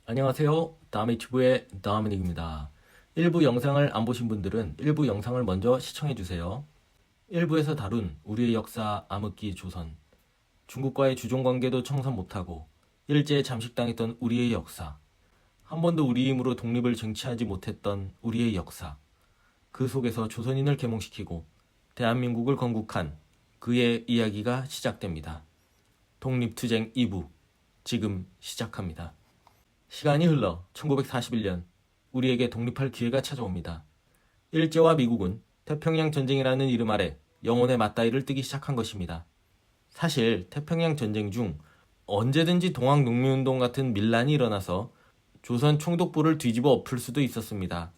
안녕하세요. 다메튜브의 다미닉입니다. 1부 영상을 안 보신 분들은 1부 영상을 먼저 시청해주세요. 1부에서 다룬 우리의 역사 암흑기 조선, 중국과의 주종관계도 청산 못하고 일제에 잠식당했던 우리의 역사, 한 번도 우리 힘으로 독립을 쟁취하지 못했던 우리의 역사, 그 속에서 조선인을 계몽시키고 대한민국을 건국한 그의 이야기가 시작됩니다. 독립투쟁 2부, 지금 시작합니다. 시간이 흘러 1941년 우리에게 독립할 기회가 찾아옵니다. 일제와 미국은 태평양 전쟁이라는 이름 아래 영혼의 맞다이를 뜨기 시작한 것입니다. 사실 태평양 전쟁 중 언제든지 동학농민운동 같은 밀란이 일어나서 조선 총독부를 뒤집어 엎을 수도 있었습니다.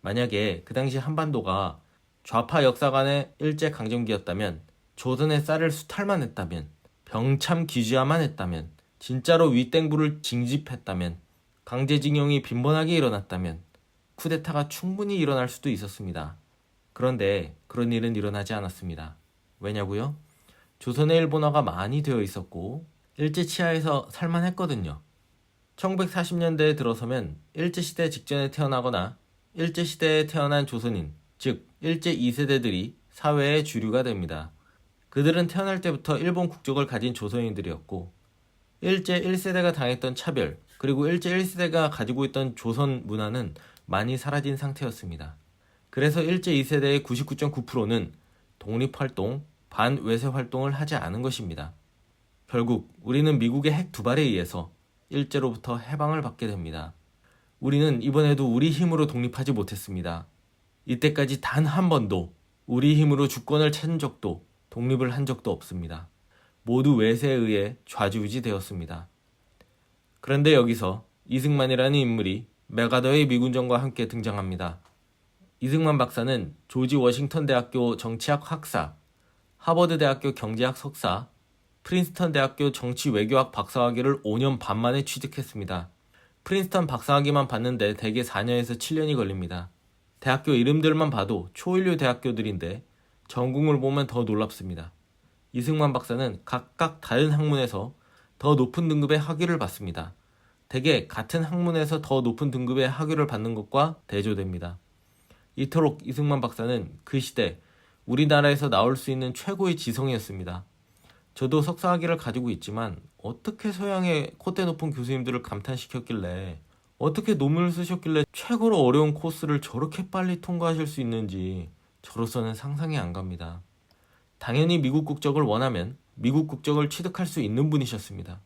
만약에 그 당시 한반도가 좌파 역사관의 일제강점기였다면, 조선의 쌀을 수탈만 했다면, 병참 기지화만 했다면, 진짜로 윗땡부를 징집했다면, 강제징용이 빈번하게 일어났다면 쿠데타가 충분히 일어날 수도 있었습니다. 그런데 그런 일은 일어나지 않았습니다. 왜냐고요? 조선의 일본화가 많이 되어 있었고 일제 치하에서 살만했거든요. 1940년대에 들어서면 일제시대 직전에 태어나거나 일제시대에 태어난 조선인, 즉 일제 2세대들이 사회의 주류가 됩니다. 그들은 태어날 때부터 일본 국적을 가진 조선인들이었고 일제 1세대가 당했던 차별, 그리고 일제 1세대가 가지고 있던 조선 문화는 많이 사라진 상태였습니다. 그래서 일제 2세대의 99.9%는 독립활동, 반외세 활동을 하지 않은 것입니다. 결국 우리는 미국의 핵 두 발에 의해서 일제로부터 해방을 받게 됩니다. 우리는 이번에도 우리 힘으로 독립하지 못했습니다. 이때까지 단 한 번도 우리 힘으로 주권을 찾은 적도 독립을 한 적도 없습니다. 모두 외세에 의해 좌지우지 되었습니다. 그런데 여기서 이승만이라는 인물이 메가더의 미군정과 함께 등장합니다. 이승만 박사는 조지 워싱턴 대학교 정치학 학사, 하버드 대학교 경제학 석사, 프린스턴 대학교 정치 외교학 박사학위를 5년 반 만에 취득했습니다. 프린스턴 박사학위만 받는데 대개 4년에서 7년이 걸립니다. 대학교 이름들만 봐도 초일류 대학교들인데 전공을 보면 더 놀랍습니다. 이승만 박사는 각각 다른 학문에서 더 높은 등급의 학위를 받습니다. 대개 같은 학문에서 더 높은 등급의 학위를 받는 것과 대조됩니다. 이토록 이승만 박사는 그 시대 우리나라에서 나올 수 있는 최고의 지성이었습니다. 저도 석사학위를 가지고 있지만 어떻게 서양의 콧대 높은 교수님들을 감탄시켰길래, 어떻게 논문을 쓰셨길래 최고로 어려운 코스를 저렇게 빨리 통과하실 수 있는지 저로서는 상상이 안 갑니다. 당연히 미국 국적을 원하면 미국 국적을 취득할 수 있는 분이셨습니다.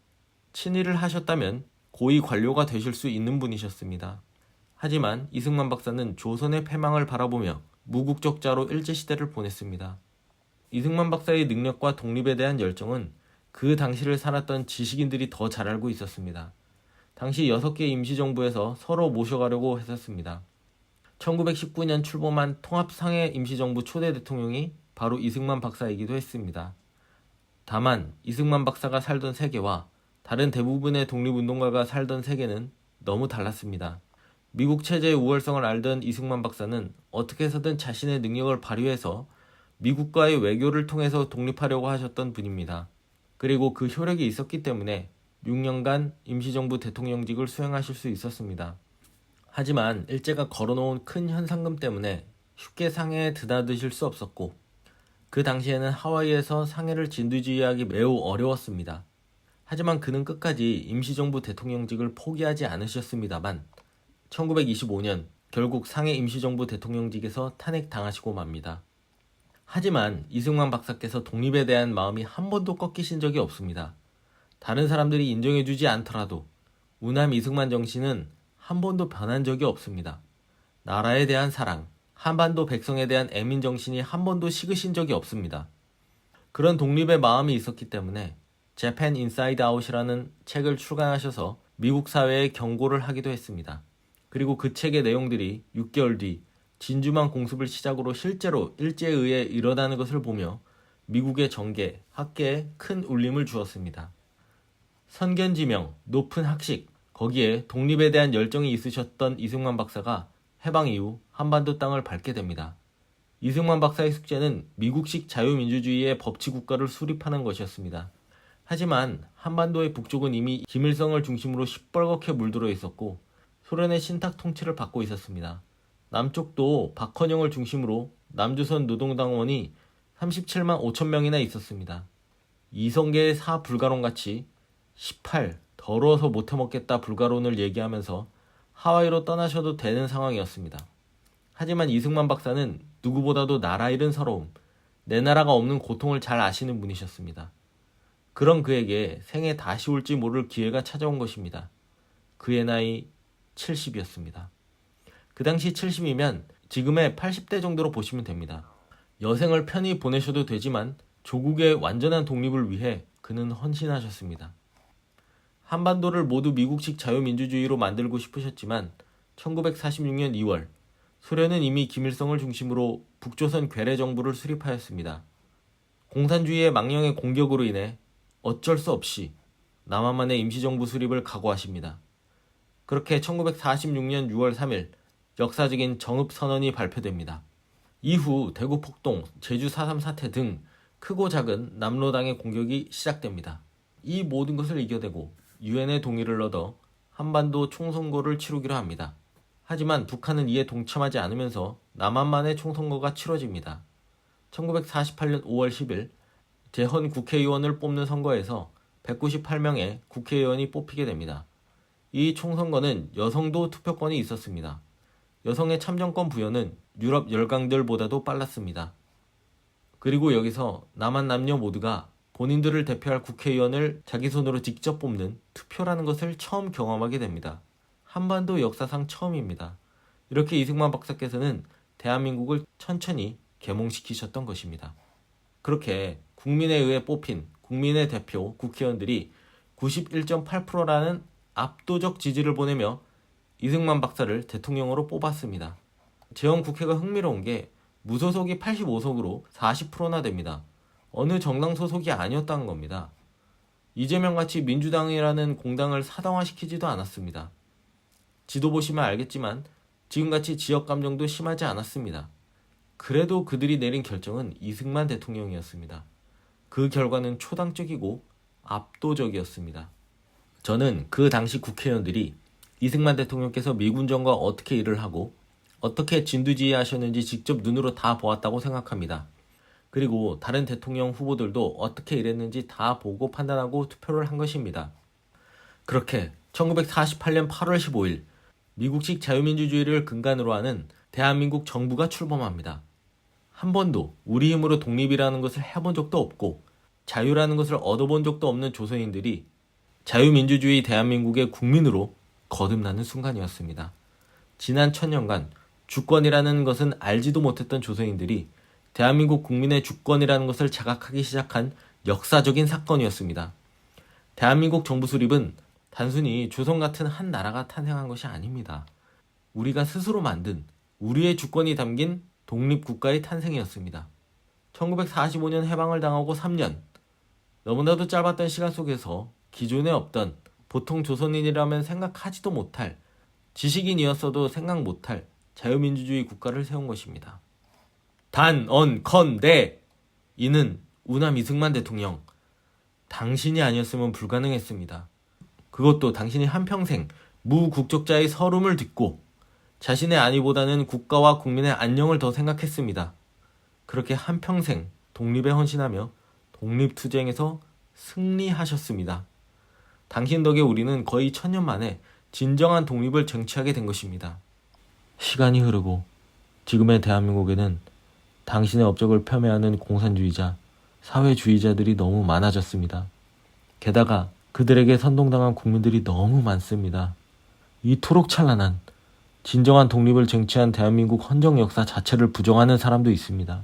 친일을 하셨다면 고위 관료가 되실 수 있는 분이셨습니다. 하지만 이승만 박사는 조선의 패망을 바라보며 무국적자로 일제시대를 보냈습니다. 이승만 박사의 능력과 독립에 대한 열정은 그 당시를 살았던 지식인들이 더 잘 알고 있었습니다. 당시 6개 임시정부에서 서로 모셔가려고 했었습니다. 1919년 출범한 통합상해 임시정부 초대 대통령이 바로 이승만 박사이기도 했습니다. 다만 이승만 박사가 살던 세계와 다른 대부분의 독립운동가가 살던 세계는 너무 달랐습니다. 미국 체제의 우월성을 알던 이승만 박사는 어떻게 해서든 자신의 능력을 발휘해서 미국과의 외교를 통해서 독립하려고 하셨던 분입니다. 그리고 그 효력이 있었기 때문에 6년간 임시정부 대통령직을 수행하실 수 있었습니다. 하지만 일제가 걸어놓은 큰 현상금 때문에 쉽게 상해에 드나드실 수 없었고, 그 당시에는 하와이에서 상해를 진두지휘하기 매우 어려웠습니다. 하지만 그는 끝까지 임시정부 대통령직을 포기하지 않으셨습니다만 1925년 결국 상해 임시정부 대통령직에서 탄핵당하시고 맙니다. 하지만 이승만 박사께서 독립에 대한 마음이 한 번도 꺾이신 적이 없습니다. 다른 사람들이 인정해주지 않더라도 우남 이승만 정신은 한 번도 변한 적이 없습니다. 나라에 대한 사랑, 한반도 백성에 대한 애민 정신이 한 번도 식으신 적이 없습니다. 그런 독립의 마음이 있었기 때문에 Japan Inside Out이라는 책을 출간하셔서 미국 사회에 경고를 하기도 했습니다. 그리고 그 책의 내용들이 6개월 뒤 진주만 공습을 시작으로 실제로 일제에 의해 일어나는 것을 보며 미국의 정계, 학계에 큰 울림을 주었습니다. 선견지명, 높은 학식, 거기에 독립에 대한 열정이 있으셨던 이승만 박사가 해방 이후 한반도 땅을 밟게 됩니다. 이승만 박사의 숙제는 미국식 자유민주주의의 법치국가를 수립하는 것이었습니다. 하지만 한반도의 북쪽은 이미 김일성을 중심으로 시뻘겋게 물들어 있었고 소련의 신탁 통치를 받고 있었습니다. 남쪽도 박헌영을 중심으로 남조선 노동당원이 37만 5천 명이나 있었습니다. 이성계의 사 불가론같이 18 더러워서 못해먹겠다 불가론을 얘기하면서 하와이로 떠나셔도 되는 상황이었습니다. 하지만 이승만 박사는 누구보다도 나라 잃은 서러움, 내 나라가 없는 고통을 잘 아시는 분이셨습니다. 그런 그에게 생에 다시 올지 모를 기회가 찾아온 것입니다. 그의 나이 70이었습니다. 그 당시 70이면 지금의 80대 정도로 보시면 됩니다. 여생을 편히 보내셔도 되지만 조국의 완전한 독립을 위해 그는 헌신하셨습니다. 한반도를 모두 미국식 자유민주주의로 만들고 싶으셨지만 1946년 2월 소련은 이미 김일성을 중심으로 북조선 괴뢰 정부를 수립하였습니다. 공산주의의 망령의 공격으로 인해 어쩔 수 없이 남한만의 임시정부 수립을 각오하십니다. 그렇게 1946년 6월 3일 역사적인 정읍선언이 발표됩니다. 이후 대구 폭동, 제주 4.3 사태 등 크고 작은 남로당의 공격이 시작됩니다. 이 모든 것을 이겨내고 유엔의 동의를 얻어 한반도 총선거를 치르기로 합니다. 하지만 북한은 이에 동참하지 않으면서 남한만의 총선거가 치러집니다. 1948년 5월 10일 재헌 국회의원을 뽑는 선거에서 198명의 국회의원이 뽑히게 됩니다. 이 총선거는 여성도 투표권이 있었습니다. 여성의 참정권 부여는 유럽 열강들보다도 빨랐습니다. 그리고 여기서 남한 남녀 모두가 본인들을 대표할 국회의원을 자기 손으로 직접 뽑는 투표라는 것을 처음 경험하게 됩니다. 한반도 역사상 처음입니다. 이렇게 이승만 박사께서는 대한민국을 천천히 계몽시키셨던 것입니다. 그렇게 국민에 의해 뽑힌 국민의 대표 국회의원들이 91.8%라는 압도적 지지를 보내며 이승만 박사를 대통령으로 뽑았습니다. 재헌 국회가 흥미로운 게 무소속이 85석으로 40%나 됩니다. 어느 정당 소속이 아니었다는 겁니다. 이재명같이 민주당이라는 공당을 사당화시키지도 않았습니다. 지도 보시면 알겠지만 지금같이 지역 감정도 심하지 않았습니다. 그래도 그들이 내린 결정은 이승만 대통령이었습니다. 그 결과는 초당적이고 압도적이었습니다. 저는 그 당시 국회의원들이 이승만 대통령께서 미군정과 어떻게 일을 하고 어떻게 진두지휘하셨는지 직접 눈으로 다 보았다고 생각합니다. 그리고 다른 대통령 후보들도 어떻게 일했는지 다 보고 판단하고 투표를 한 것입니다. 그렇게 1948년 8월 15일 미국식 자유민주주의를 근간으로 하는 대한민국 정부가 출범합니다. 한 번도 우리 힘으로 독립이라는 것을 해본 적도 없고 자유라는 것을 얻어본 적도 없는 조선인들이 자유민주주의 대한민국의 국민으로 거듭나는 순간이었습니다. 지난 1000년간 주권이라는 것은 알지도 못했던 조선인들이 대한민국 국민의 주권이라는 것을 자각하기 시작한 역사적인 사건이었습니다. 대한민국 정부 수립은 단순히 조선 같은 한 나라가 탄생한 것이 아닙니다. 우리가 스스로 만든 우리의 주권이 담긴 독립국가의 탄생이었습니다. 1945년 해방을 당하고 3년, 너무나도 짧았던 시간 속에서 기존에 없던 보통 조선인이라면 생각하지도 못할, 지식인이었어도 생각 못할 자유민주주의 국가를 세운 것입니다. 단언컨대 이는 우남 이승만 대통령, 당신이 아니었으면 불가능했습니다. 그것도 당신이 한평생 무국적자의 서름을 딛고 자신의 안위보다는 국가와 국민의 안녕을 더 생각했습니다. 그렇게 한평생 독립에 헌신하며 독립투쟁에서 승리하셨습니다. 당신 덕에 우리는 거의 1000년 만에 진정한 독립을 쟁취하게 된 것입니다. 시간이 흐르고 지금의 대한민국에는 당신의 업적을 폄훼하는 공산주의자, 사회주의자들이 너무 많아졌습니다. 게다가 그들에게 선동당한 국민들이 너무 많습니다. 이토록 찬란한 진정한 독립을 쟁취한 대한민국 헌정 역사 자체를 부정하는 사람도 있습니다.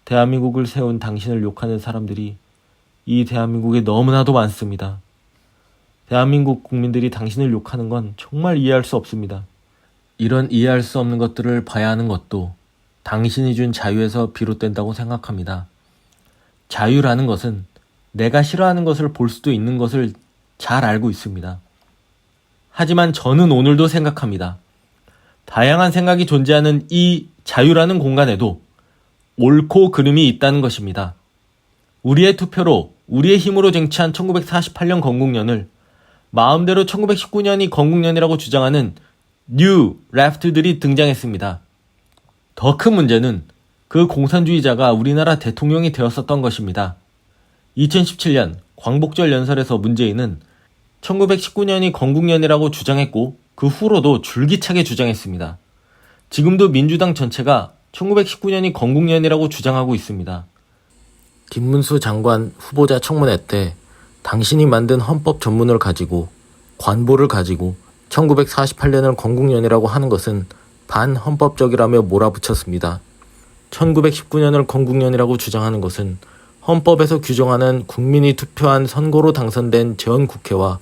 대한민국을 세운 당신을 욕하는 사람들이 이 대한민국에 너무나도 많습니다. 대한민국 국민들이 당신을 욕하는 건 정말 이해할 수 없습니다. 이런 이해할 수 없는 것들을 봐야 하는 것도 당신이 준 자유에서 비롯된다고 생각합니다. 자유라는 것은 내가 싫어하는 것을 볼 수도 있는 것을 잘 알고 있습니다. 하지만 저는 오늘도 생각합니다. 다양한 생각이 존재하는 이 자유라는 공간에도 옳고 그름이 있다는 것입니다. 우리의 투표로, 우리의 힘으로 쟁취한 1948년 건국년을 마음대로 1919년이 건국년이라고 주장하는 뉴 레프트들이 등장했습니다. 더 큰 문제는 그 공산주의자가 우리나라 대통령이 되었었던 것입니다. 2017년 광복절 연설에서 문재인은 1919년이 건국년이라고 주장했고 그 후로도 줄기차게 주장했습니다. 지금도 민주당 전체가 1919년이 건국년이라고 주장하고 있습니다. 김문수 장관 후보자 청문회 때 당신이 만든 헌법 전문을 가지고 관보를 가지고 1948년을 건국년이라고 하는 것은 반헌법적이라며 몰아붙였습니다. 1919년을 건국년이라고 주장하는 것은 헌법에서 규정하는 국민이 투표한 선거로 당선된 전 국회와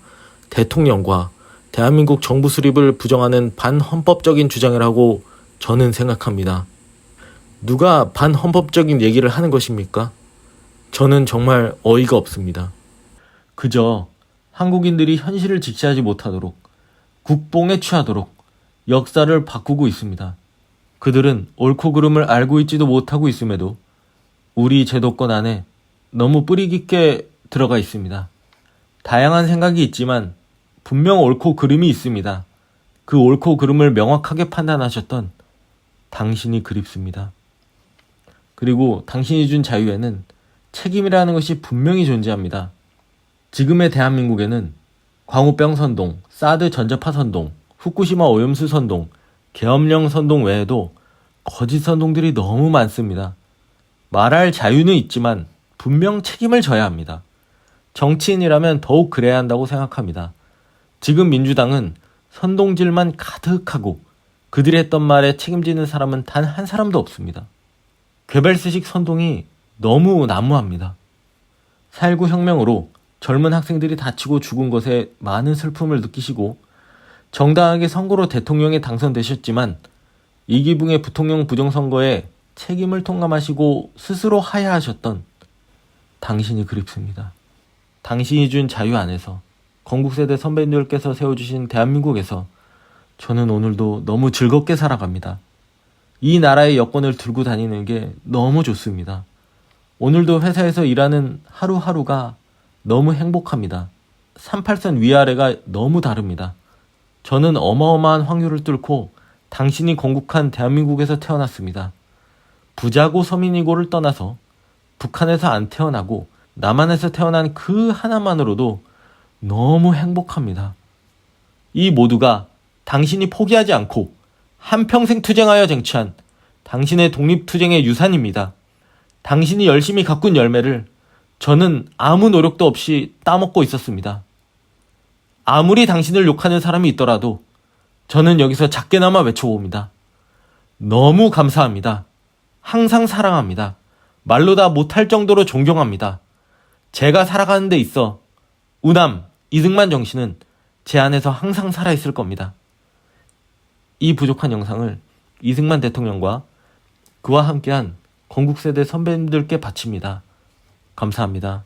대통령과 대한민국 정부 수립을 부정하는 반헌법적인 주장이라고 저는 생각합니다. 누가 반헌법적인 얘기를 하는 것입니까? 저는 정말 어이가 없습니다. 그저 한국인들이 현실을 직시하지 못하도록 국뽕에 취하도록 역사를 바꾸고 있습니다. 그들은 옳고 그름을 알고 있지도 못하고 있음에도 우리 제도권 안에 너무 뿌리 깊게 들어가 있습니다. 다양한 생각이 있지만 분명 옳고 그름이 있습니다. 그 옳고 그름을 명확하게 판단하셨던 당신이 그립습니다. 그리고 당신이 준 자유에는 책임이라는 것이 분명히 존재합니다. 지금의 대한민국에는 광우병 선동, 사드 전자파 선동, 후쿠시마 오염수 선동, 계엄령 선동 외에도 거짓 선동들이 너무 많습니다. 말할 자유는 있지만 분명 책임을 져야 합니다. 정치인이라면 더욱 그래야 한다고 생각합니다. 지금 민주당은 선동질만 가득하고 그들이 했던 말에 책임지는 사람은 단 한 사람도 없습니다. 괴벨스식 선동이 너무 난무합니다. 4.19 혁명으로 젊은 학생들이 다치고 죽은 것에 많은 슬픔을 느끼시고 정당하게 선거로 대통령에 당선되셨지만 이기붕의 부통령 부정선거에 책임을 통감하시고 스스로 하야하셨던 당신이 그립습니다. 당신이 준 자유 안에서 건국세대 선배님들께서 세워주신 대한민국에서 저는 오늘도 너무 즐겁게 살아갑니다. 이 나라의 여권을 들고 다니는 게 너무 좋습니다. 오늘도 회사에서 일하는 하루하루가 너무 행복합니다. 38선 위아래가 너무 다릅니다. 저는 어마어마한 확률을 뚫고 당신이 건국한 대한민국에서 태어났습니다. 부자고 서민이고를 떠나서 북한에서 안 태어나고 남한에서 태어난 그 하나만으로도 너무 행복합니다. 이 모두가 당신이 포기하지 않고 한평생 투쟁하여 쟁취한 당신의 독립투쟁의 유산입니다. 당신이 열심히 가꾼 열매를 저는 아무 노력도 없이 따먹고 있었습니다. 아무리 당신을 욕하는 사람이 있더라도 저는 여기서 작게나마 외쳐봅니다. 너무 감사합니다. 항상 사랑합니다. 말로 다 못할 정도로 존경합니다. 제가 살아가는 데 있어 우남, 이승만 정신은 제 안에서 항상 살아있을 겁니다. 이 부족한 영상을 이승만 대통령과 그와 함께한 건국세대 선배님들께 바칩니다. 감사합니다.